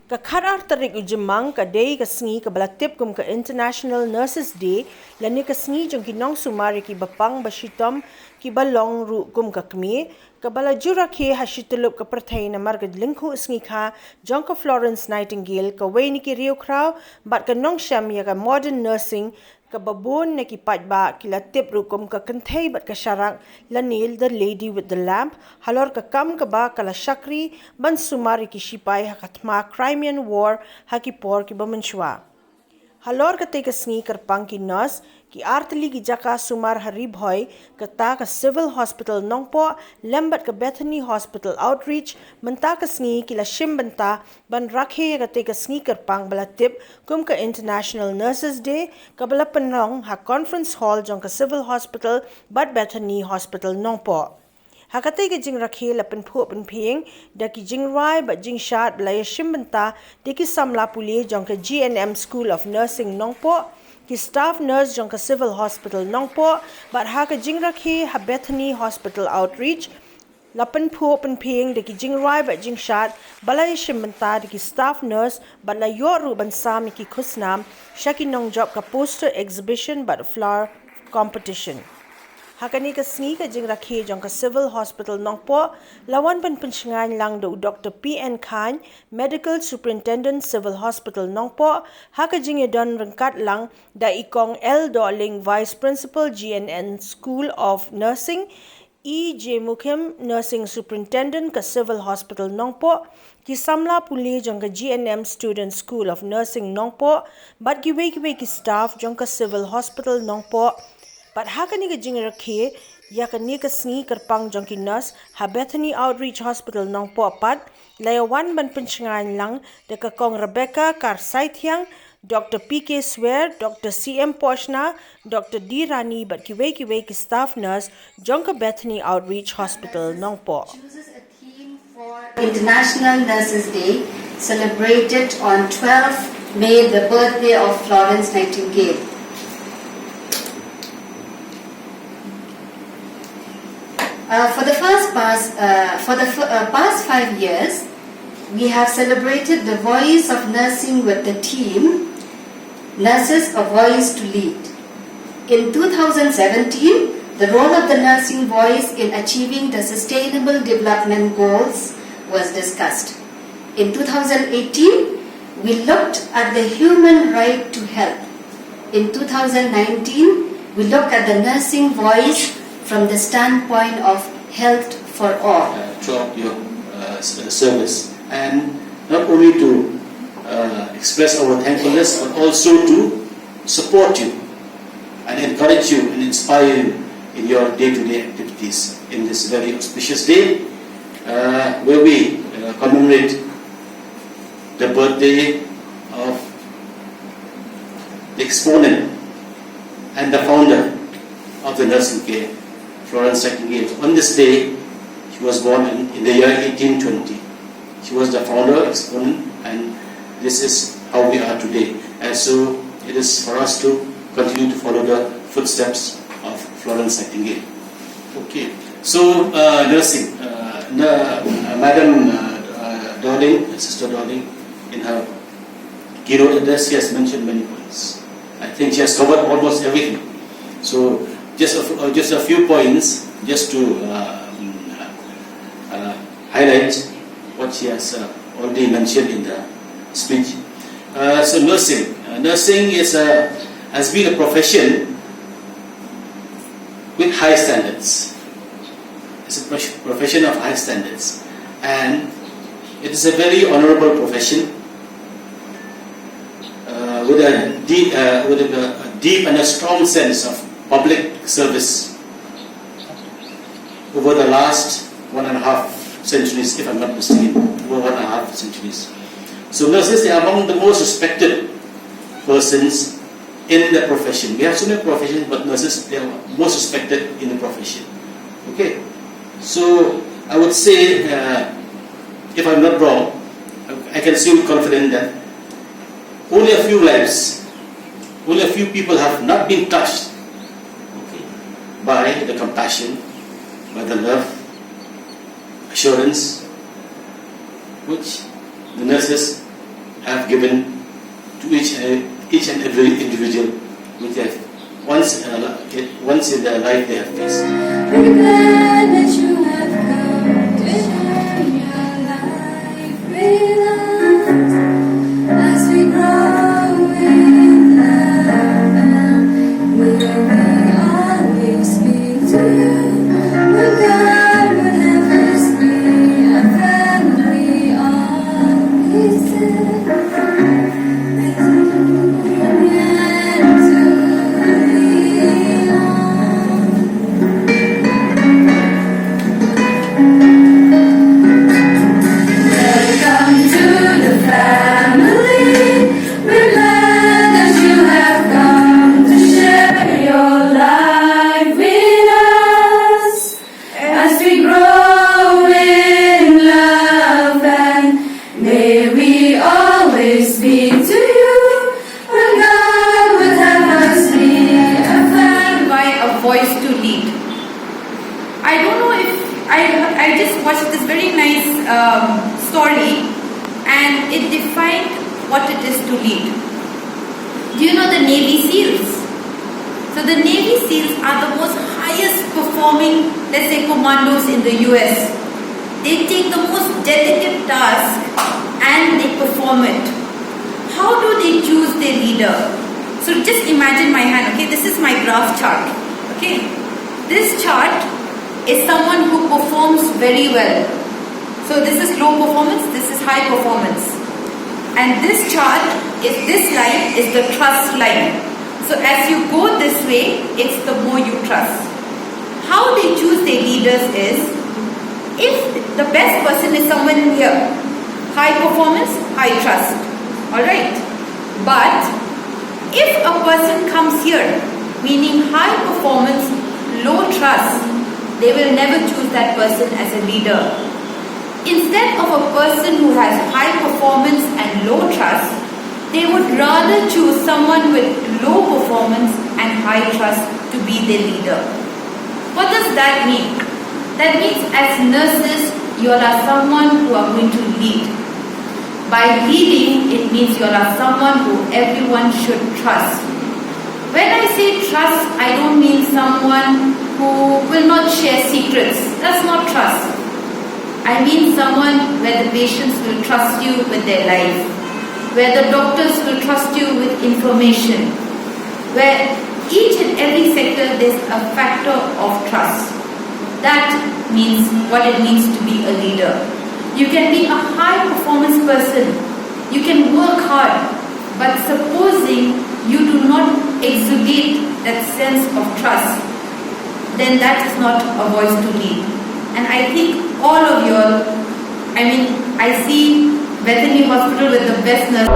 Kakharar tarik Jymmang kadei sngi balatip kum ka International Nurses Day lani sngi jong ki nongsumar kybapang shitom kibalong ru kum Kmie kabalaju rakhe shityllup pyrthei namar lyngkhuh sngi kha jong ka Florence Nightingale kawei niki riewkhraw bat ka nongshem ya ka modern nursing kababon naki paidbah kila tip rukum ka Kynthei bat ka sharak lanil the lady with the lamp halor ka kam kaba kala shakri ban sumari ki shipai hakatma Crimean War hakipor ki bamanshwa halor ka te ka sngi kyrpang ki nurse ki artli ki jaka sumar Ri-Bhoi ka Civil Hospital Nongpoh lembat ka Bethany Hospital Ooutreach menta ka sngi kila Shimbynta ban rakhe ka te ka sngi kyrpang balatip kum ka International Nurses Day ka balapanong ha conference hall jong ka Civil Hospital bat Bethany Hospital Nongpoh hakatay ka jing rakhe lapan phu pan phing da ki jing rai ba jing shat blaya Shimbynta de ki samla puli jong ka GNM School of Nursing Nongpoh ki staff nurse jong ka Civil Hospital Nongpoh bat ha ka jing rakhe ha Bethany Hospital Ooutreach lapan phu pan phing de ki jing rai ba jing shat balaya Shimbynta de ki staff nurse bat la yoru ban sam ki khusnam shaki nong job ka poster exhibition bat flower competition hakani ka sngi ka jing rakhe jong ka Civil Hospital Nongpoh lawan ban pensngan lang do Dr. P.N. Khan Medical Superintendent Civil Hospital Nongpoh haka jing don rengkat lang da ikong L. Doling Vice Principal GNN School of Nursing Jymmang Nursing Superintendent ka Civil Hospital Nongpoh ki samla puli jong ka GNM Student School of Nursing Nongpoh bat ki wei ki staff jong ka Civil Hospital Nongpoh but hakani ka jing rakhe ya ka ni ka sngi kyrpang jong ki nurse ha Bethany Outreach Hospital Nongpoh pat layawan ban pensngan lang de ka kong Rebecca Karsaithyang Dr. P.K. Swear Dr. C.M. Poshna Dr. D. Rani but ki wei ki staff nurse jong ka Bethany Outreach Hospital Nongpoh chooses a theme for International Nurses Day celebrated on 12 May, the birthday of Florence Nightingale. For the past 5 years, we have celebrated the voice of nursing with the theme, Nurses, a Voice to Lead. In 2017, the role of the nursing voice in achieving the Sustainable Development Goals was discussed. In 2018, we looked at the human right to health. In 2019, we looked at the nursing voice from the standpoint of health for all. Throughout your service, and not only to express our thankfulness, but also to support you and encourage you and inspire you in your day-to-day activities in this very auspicious day where we commemorate the birthday of the exponent and the founder of the nursing care, Florence Nightingale. On this day, she was born in the year 1820. She was the founder, exponent, and this is how we are today. And so it is for us to continue to follow the footsteps of Florence Nightingale. Okay, so nursing. Madam Doling, Sister Doling, in her keynote address, she has mentioned many points. I think she has covered almost everything. So just a few points, just to highlight what she has already mentioned in the speech. So nursing has been a profession with high standards. It's a profession of high standards, and it is a very honourable profession with a deep and a strong sense of public service over the last 1.5 centuries, if I'm not mistaken, over 1.5 centuries. So nurses, they are among the most respected persons in the profession. We have so many professions, but nurses, they are most respected in the profession. Okay, so I would say, if I'm not wrong, I can say with confidence that only a few lives, only a few people have not been touched by the compassion, by the love, assurance which the nurses have given to each and every individual which they have once in their life they have faced. We're glad that you have come to share your life with us as we grow in love, and will we always be to you. When God would have us be a family always said. I just watched this very nice story, and it defined what it is to lead. Do you know the Navy SEALs? So the Navy SEALs are the most highest performing, let's say, commandos in the US. They take the most delicate task and they perform it. How do they choose their leader? So just imagine my hand, okay? This is my graph chart, okay? This chart is someone who performs very well. So this is low performance, this is high performance. And this chart is, this line is the trust line. So as you go this way, it's the more you trust. How they choose their leaders is, if the best person is someone here, high performance, high trust, alright. But if a person comes here, meaning high performance, low trust, they will never choose that person as a leader. Instead of a person who has high performance and low trust, they would rather choose someone with low performance and high trust to be their leader. What does that mean? That means as nurses, you all are someone who are going to lead. By leading, it means you all are someone who everyone should trust. When I say trust, I don't mean someone who will not share secrets. That's not trust. I mean someone where the patients will trust you with their life, where the doctors will trust you with information, where each and every sector there's a factor of trust. That means what it means to be a leader. You can be a high performance person, you can work hard, but supposing you do not exudate that sense of trust, then that is not a voice to lead. And I think all of you all, I see Bethany Hospital with the best nurse.